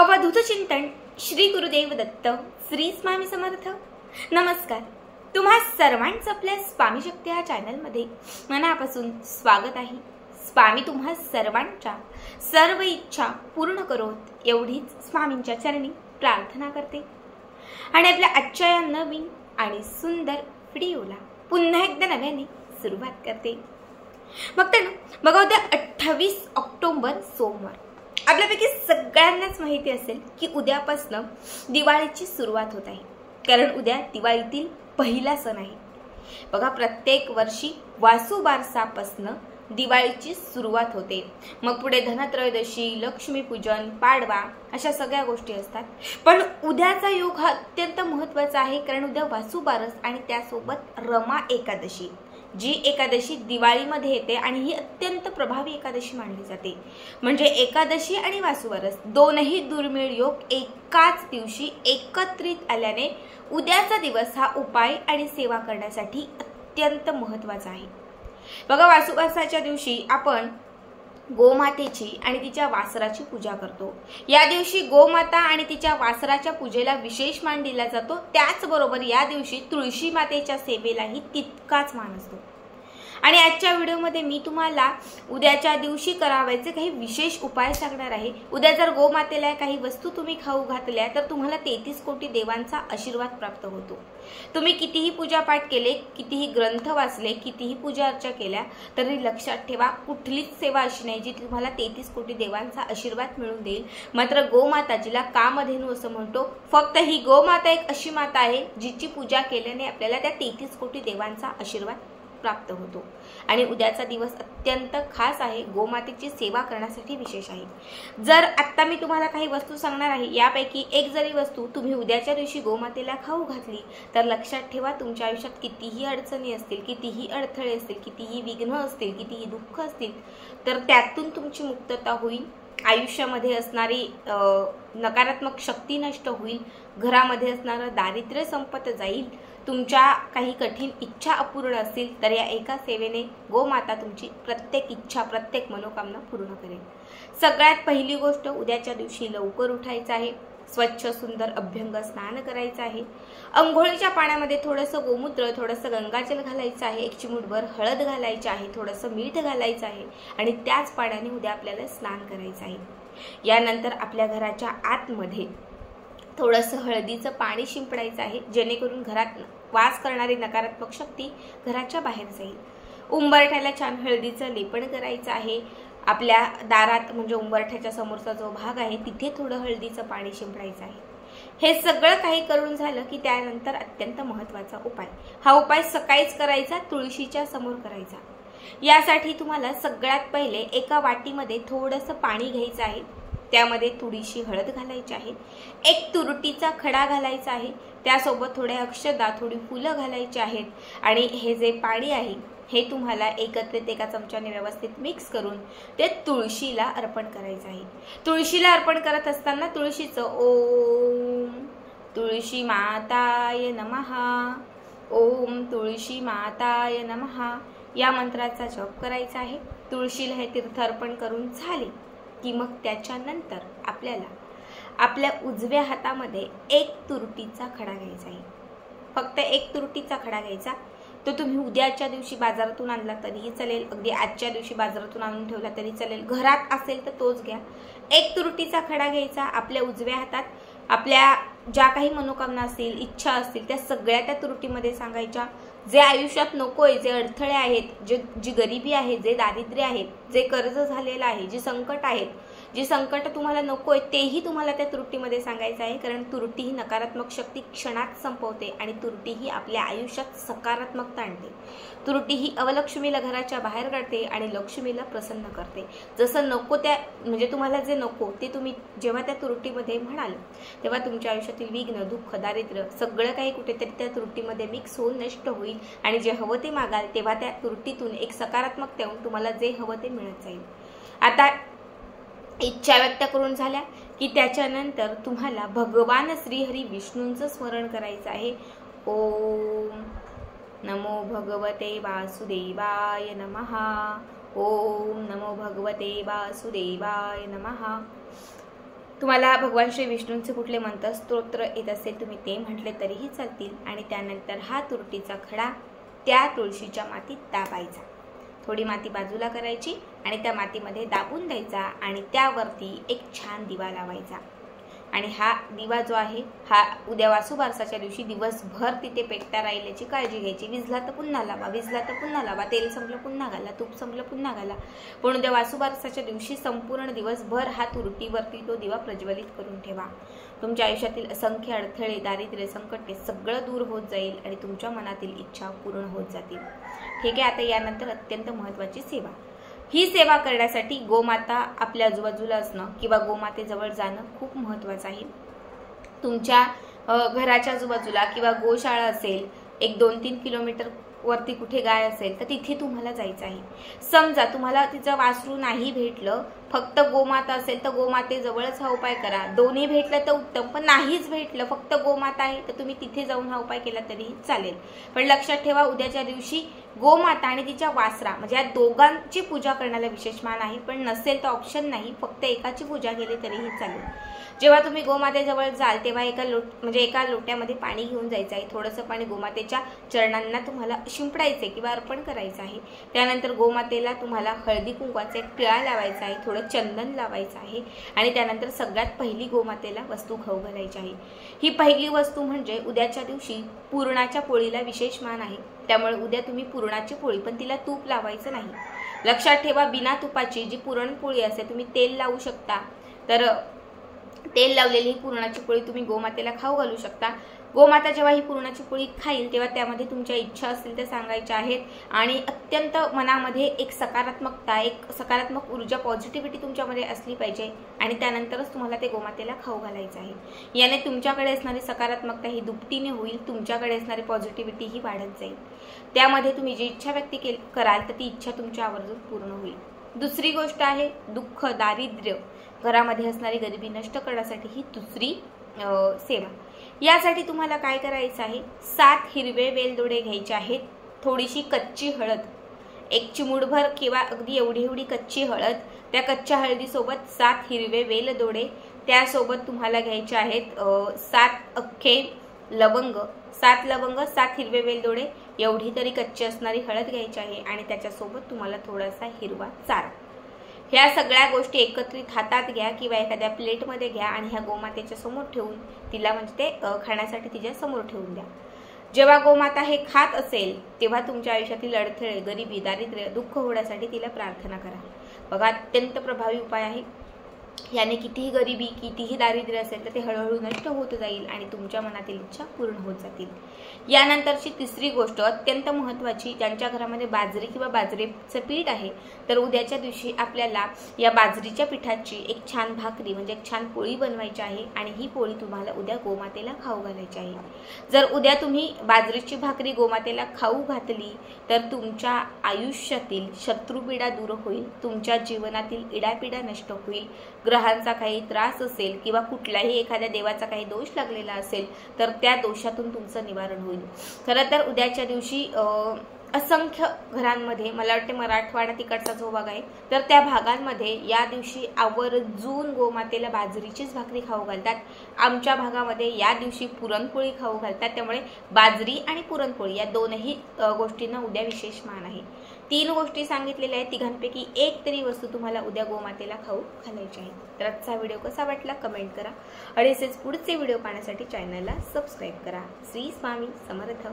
अवधूत चिंतन श्री गुरुदेव दत्त श्री स्वामी समर्थ। नमस्कार, तुम्हा सर्वांचं आपल्या स्वामी शक्ती या चॅनलमध्ये मनापासून स्वागत आहे। स्वामी तुम्हा सर्वांच्या सर्व इच्छा पूर्ण करोत एवढीच स्वामींच्या चरणी प्रार्थना करते आणि आपल्या आजच्या या नवीन आणि सुंदर व्हिडिओला पुन्हा एकदा नव्याने सुरुवात करते। मग बघा, उद्या 28 ऑक्टोबर सोमवार। आपल्यापैकी सगळ्यांनाच माहिती असेल की उद्यापासून दिवाळीची सुरुवात होत आहे, कारण उद्या दिवाळीतील पहिला सण आहे। बघा, प्रत्येक वर्षी वासुबारसापासून दिवाळीची सुरुवात होते। मग पुढे धनत्रयोदशी, लक्ष्मीपूजन, पाडवा अशा सगळ्या गोष्टी असतात। पण उद्याचा योग हा अत्यंत महत्त्वाचा आहे, कारण उद्या वासुबारस आणि त्यासोबत रमा एकादशी, जी एकादशी दिवाळीमध्ये येते आणि ही अत्यंत प्रभावी एकादशी मानली जाते। म्हणजे एकादशी आणि वासुबारस दोनही दुर्मिळ योग एकाच दिवशी एकत्रित आल्याने उद्याचा दिवस हा उपाय आणि सेवा करण्यासाठी अत्यंत महत्त्वाचा आहे। बघा, वासुबारसाच्या दिवशी आपण गोमातेची आणि तिच्या वासराची पूजा करतो। या दिवशी गोमाता आणि तिच्या वासराच्या पूजेला विशेष मान दिला जातो। त्याचबरोबर या दिवशी तुळशी मातेच्या सेवेलाही तितकाच मान असतो। आणि आजच्या व्हिडिओमध्ये मी तुम्हाला उद्याच्या दिवशी करावायचे काही विशेष उपाय सांगणार आहे। उद्या जर गोमातेला काही वस्तू तुम्ही खाऊ घातल्या तर तुम्हाला 33 कोटी देवांचा आशीर्वाद प्राप्त होतो। तुम्ही कितीही पूजापाठ केले, कितीही ग्रंथ वाचले, कितीही पूजा अर्चा केल्या तरी लक्षात ठेवा, कुठलीच सेवा अशी नाही जी तुम्हाला 33 कोटी देवांचा आशीर्वाद मिळवून देईल। मात्र गोमाता, जिला कामधेनू असं म्हणतो, फक्त ही गोमाता एक अशी माता आहे जिची पूजा केल्याने आपल्याला त्या 33 कोटी देवांचा आशीर्वाद प्राप्त होतो। आणि उद्याचा दिवस अत्यंत खास आहे, गोमातेची सेवा करण्यासाठी विशेष आहे। जर आता मी तुम्हाला काही वस्तू सांगणार आहे, यापैकी एक जरी वस्तू तुम्ही उद्याच्या दिवशी गोमातेला खाऊ घातली तर लक्षात ठेवा, तुमच्या आयुष्यात कितीही अडचणी असतील, कितीही अडथळे असतील, कितीही विघ्न असतील, कितीही दुःख असतील, तर त्यातून तुमची मुक्तता होईल। आयुष्यामध्ये असणारी नकारात्मक शक्ती नष्ट होईल, घरामध्ये असणारं दारिद्र्य संपत जाईल। तुमच्या काही कठीण इच्छा अपूर्ण असतील तर या एका सेवेने गोमाता तुमची प्रत्येक इच्छा, प्रत्येक मनोकामना पूर्ण करेल। सगळ्यात पहिली गोष्ट, उद्याच्या दिवशी लवकर उठायचं आहे, स्वच्छ सुंदर अभ्यंग स्नान करायचं आहे। अंघोळीच्या पाण्यामध्ये थोडंसं गोमूत्र, थोडंसं गंगाजल घालायचं आहे, एक चिमूटभर हळद घालायची आहे, थोडंसं मीठ घालायचं आहे आणि त्याच पाण्याने उद्या आपल्याला स्नान करायचं आहे। यानंतर आपल्या घराच्या आतमध्ये थोडंसं हळदीचं पाणी शिंपडायचं आहे, जेणेकरून घरात वास करणारी नकारात्मक शक्ती घराच्या बाहेर जाईल। उंबरठ्याला छान हळदीचं लेपन करायचं आहे। आपल्या दारात म्हणजे उंबरठ्याच्या समोरचा जो भाग आहे तिथे थोडं हळदीचं पाणी शिंपडायचं आहे। हे सगळं काही करून झालं की त्यानंतर अत्यंत महत्त्वाचा उपाय, हा उपाय सकाळीच करायचा, तुळशीच्या समोर करायचा। यासाठी तुम्हाला सगळ्यात पहिले एका वाटीमध्ये थोडंसं पाणी घ्यायचं आहे, त्यामध्ये थोडीशी हळद घालायची आहे, एक तुरटीचा खडा घालायचा आहे, त्यासोबत थोड्या अक्षता, थोडी फुलं घालायची आहेत आणि हे जे पाणी आहे हे तुम्हाला एकत्रित एका चमच्याने व्यवस्थित मिक्स करून ते तुळशीला अर्पण करायचं आहे। तुळशीला अर्पण करत असताना तुळशीचं ओम तुळशी माताय नमः, ओम तुळशी माताय नमः या मंत्राचा जप करायचा आहे। तुळशीला हे तीर्थ अर्पण करून झाले की मग त्याच्यानंतर आपल्याला आपल्या उजव्या हातामध्ये एक तुरटीचा खडा घ्यायचा आहे। फक्त एक तुरटीचा खडा घ्यायचा, तो तुम्ही उद्याच्या दिवशी बाजारातून आणला तरीही चालेल, अगदी आजच्या दिवशी बाजारातून आणून ठेवला तरी चालेल, घरात असेल तर तोच घ्या। एक तुरटीचा खडा घ्यायचा, आपल्या उजव्या हातात आपल्या ज्या काही मनोकामना असतील, इच्छा असतील त्या सगळ्या त्या तुरटीमध्ये सांगायच्या। जे आयुष्यात नकोय, जे अडथळे आहेत, जी गरिबी आहे, जे दारिद्र्य आहे, जे कर्ज झालेलं आहे, जी संकट आहेत, जी संकट तुम्हाला नकोय तेही तुम्हाला त्या तुरटीमध्ये सांगायचं आहे। कारण तुरटी ही नकारात्मक शक्ती क्षणात संपवते आणि तुरटी ही आपल्या आयुष्यात सकारात्मकता आणते। तुरटी ही अवलक्ष्मीला घराच्या बाहेर काढते आणि लक्ष्मीला प्रसन्न करते। जसं नको त्या म्हणजे तुम्हाला जे नको ते तुम्ही जेव्हा त्या तुरटीमध्ये म्हणाल तेव्हा तुमच्या आयुष्यातील विघ्न, दुःख, दारिद्र्य सगळं काही कुठेतरी त्या तुरटीमध्ये मिक्स होऊन नष्ट होईल आणि जे हवं ते मागाल तेव्हा त्या तुरटीतून एक सकारात्मकता येऊन तुम्हाला जे हवं ते मिळत जाईल। आता इच्छा व्यक्त करून झाल्या की त्याच्यानंतर तुम्हाला भगवान श्रीहरी विष्णूंचं स्मरण करायचं आहे। ओम नमो भगवते वासुदेवाय नमः, ओम नमो भगवते वासुदेवाय नमः। तुम्हाला भगवान श्री विष्णूंचे कुठले मंत्र स्तोत्र येत असेल तुम्ही ते म्हटले तरीही चालतील। आणि त्यानंतर हा तुरटीचा खडा त्या तुळशीच्या मातीत दाबायचा, थोडी माती बाजूला करायची आणि त्या मातीमध्ये दाबून द्यायचा आणि त्यावरती एक छान दिवा लावायचा। आणि हा दिवा जो आहे हा उद्या वासुबारसाच्या दिवशी दिवसभर तिथे पेटता राहील याची काळजी घ्यायची। विझला तर पुन्हा लावा, विझला तर पुन्हा लावा, तेल संपलं पुन्हा घाला, तूप संपलं पुन्हा घाला, पण उद्या वासुबारसाच्या दिवशी संपूर्ण दिवसभर हा तुरटीवरती तो दिवा प्रज्वलित करून ठेवा। तुमच्या आयुष्यातील असंख्य अडथळे, दारिद्र्य, संकटे सगळं दूर होत जाईल आणि तुमच्या मनातील इच्छा पूर्ण होत जातील। ठीक आहे, आता यानंतर अत्यंत महत्त्वाची सेवा। ही सेवा करण्यासाठी गोमाता आपल्या आजूबाजूला असणं किंवा गोमातेजवळ जाणं खूप महत्त्वाचं आहे। तुमच्या घराच्या आजूबाजूला किंवा गोशाळा असेल, 1-2-3 किलोमीटर वरती कुठे गाय असेल तर तिथे तुम्हाला जायचं आहे। समजा तुम्हाला तिचं वासरू नाही भेटलं, फक्त गोमाता असेल तर गोमातेजवळच हा उपाय करा। दोन्ही भेटलं तर उत्तम, पण नाहीच भेटलं फक्त गोमाता आहे तर तुम्ही तिथे जाऊन हा उपाय केला तरीही चालेल। पण लक्षात ठेवा, उद्याच्या दिवशी गोमाता आणि तिच्या वासरा म्हणजे या दोघांची पूजा करण्याला विशेष मान आहे, पण नसेल तर ऑप्शन नाही, फक्त एकाची पूजा केली तरीही चालेल। जेव्हा तुम्ही गोमातेजवळ जाल तेव्हा एका लोट्यामध्ये पाणी घेऊन जायचं आहे। थोडंसं पाणी गोमातेच्या चरणांना तुम्हाला शिंपडायचे किंवा अर्पण करायचं आहे। त्यानंतर गोमातेला तुम्हाला हळदी कुंकवाचा एक टिळा लावायचा आहे, थोडं चंदन लावायचं आहे आणि त्यानंतर सगळ्यात पहिली गोमातेला वस्तू खाऊ घालायची आहे। ही पहिली वस्तू म्हणजे उद्याच्या दिवशी पुरणाच्या पोळीला विशेष मान आहे, त्यामुळे उद्या तुम्ही पुरणाची पोळी, पण तिला तूप लावायचं नाही। लक्षात ठेवा, बिना तुपाची जी पुरणपोळी असते तुम्ही तेल लावू शकता, तर तेल लावलेली ही पुरणाची पोळी तुम्ही गोमातेला खाऊ घालू शकता। गोमाता जेव्हा ही पुरणाची पोळी खाईल तेव्हा त्यामध्ये तुमच्या इच्छा असतील त्या सांगायच्या आहेत आणि अत्यंत मनामध्ये एक सकारात्मकता, एक सकारात्मक ऊर्जा, पॉझिटिव्हिटी तुमच्यामध्ये असली पाहिजे आणि त्यानंतरच तुम्हाला ते गोमातेला खाऊ घालायचं आहे। याने तुमच्याकडे असणारी सकारात्मकता ही दुपटीने होईल, तुमच्याकडे असणारी पॉझिटिव्हिटी ही वाढत जाईल। त्यामध्ये तुम्ही जी इच्छा व्यक्त कराल तर ती इच्छा तुमच्या आवर्जून पूर्ण होईल। दुसरी गोष्ट आहे दुःख, दारिद्र्य, घरामध्ये असणारी गरिबी नष्ट करण्यासाठी ही दुसरी सेवा। यासाठी तुम्हाला काय करायचं आहे, 7 हिरवे वेलदोडे घ्यायचे आहेत, थोडीशी कच्ची हळद, एक चिमूटभर किंवा अगदी एवढी कच्ची हळद, त्या कच्च्या हळदीसोबत 7 हिरवे वेलदोडे, त्यासोबत तुम्हाला घ्यायचे आहेत 7 अख्खे लवंग, 7 लवंग, 7 हिरवे वेलदोडे, एवढी तरी कच्ची असणारी हळद घ्यायची आहे आणि त्याच्यासोबत तुम्हाला थोडासा हिरवा चारा। ह्या सगळ्या गोष्टी एकत्रित हातात घ्या किंवा एखाद्या प्लेटमध्ये घ्या आणि ह्या गोमातेच्या समोर ठेवून तिला म्हणजे ते खाण्यासाठी तिच्या समोर ठेवून द्या। जेव्हा गोमाता हे खात असेल तेव्हा तुमच्या आयुष्यातील अडथळे, गरिबी, दारिद्र्य, दुःख होण्यासाठी तिला प्रार्थना करा। बघा, अत्यंत प्रभावी उपाय आहे। याने कितीही गरिबी, कितीही दारिद्र्य असेल तर ते हळूहळू नष्ट होत जाईल आणि तुमच्या मनातील इच्छा पूर्ण होत जातील। यानंतरची तिसरी गोष्ट अत्यंत महत्त्वाची, ज्यांच्या घरामध्ये बाजरी किंवा बाजरीचं पीठ आहे तर उद्याच्या दिवशी आपल्याला या बाजरीच्या पिठाची एक छान भाकरी म्हणजे एक छान पोळी बनवायची आहे आणि ही पोळी तुम्हाला उद्या गोमातेला खाऊ घालायची आहे। जर उद्या तुम्ही बाजरीची भाकरी गोमातेला खाऊ घातली तर तुमच्या आयुष्यातील शत्रुपीडा दूर होईल, तुमच्या जीवनातील इडापिडा नष्ट होईल, ग्रहांचा काही त्रास असेल किंवा कुठल्याही एखाद्या देवाचा काही दोष लागलेला असेल तर त्या दोषातून तुमचं निवारण होईल। खरं तर उद्याच्या दिवशी असंख्य घरांमध्ये, मला वाटते मराठवाडा तिकडचा जो भाग आहे तर त्या भागांमध्ये या दिवशी आवर्जून गोमातेला बाजरीचीच भाकरी खाऊ घालतात। आमच्या भागामध्ये या दिवशी पुरणपोळी खाऊ घालतात, त्यामुळे बाजरी आणि पुरणपोळी या दोनही गोष्टींना उद्या विशेष मान आहे। 3 गोष्टी सांगितलेल्या आहेत, तिघांपैकी एक तरी वस्तू तुम्हाला उद्या गोमातेला खाऊ घालायची आहे। तर आजचा व्हिडिओ कसा वाटला कमेंट करा आणि असेच पुढचे व्हिडिओ पाहण्यासाठी चॅनलला सबस्क्राईब करा। श्री स्वामी समर्थ।